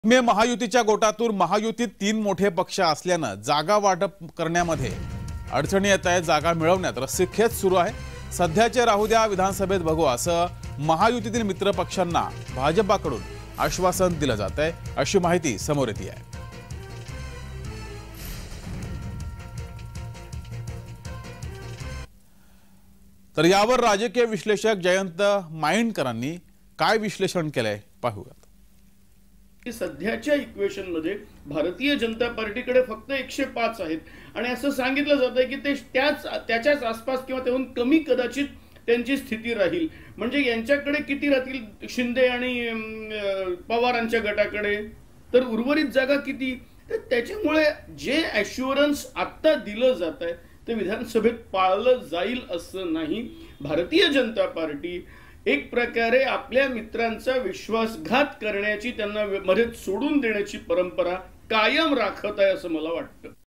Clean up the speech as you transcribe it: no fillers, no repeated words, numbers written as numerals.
महायुतीच्या गोटातून महायुतीत 3 मोठे पक्ष असल्यानं जागा वाटप करण्यामध्ये अडचणी येत आहेत। जागा मिळवण्यात रस्सीखेच सुरू आहे। सध्याचे राहू द्या, विधानसभेत बघू असं महायुतीतील मित्र पक्षांना भाजपाकडून आश्वासन दिलं जात आहे, अशी माहिती समोर येते आहे। तर यावर राजकीय विश्लेषक जयंत माइंडकरांनी काय विश्लेषण केलंय पाहूयात। सध्याच्या इक्वेशन मध्ये भारतीय जनता पार्टीकडे फक्त 105 आहेत आणि असं सांगितलं जातंय की ते त्याच्याच आसपास किंवा त्याहून कमी कदाचित त्यांची स्थिती राहील। म्हणजे यांच्याकडे किती राहतील शिंदे आणि पवारांच्या गटाकडे, तर उर्वरित जागा किती? तर त्याच्यामुळे जे ॲश्युरन्स आता दिलं जात आहे ते विधानसभेत पाळलं जाईल असं नाही। भारतीय जनता पार्टी एक प्रकारे आपल्या मित्रांचा विश्वासघात करण्याची, त्यांना मध्येच सोडून देण्याची परंपरा कायम राखत आहे असं मला वाटतं।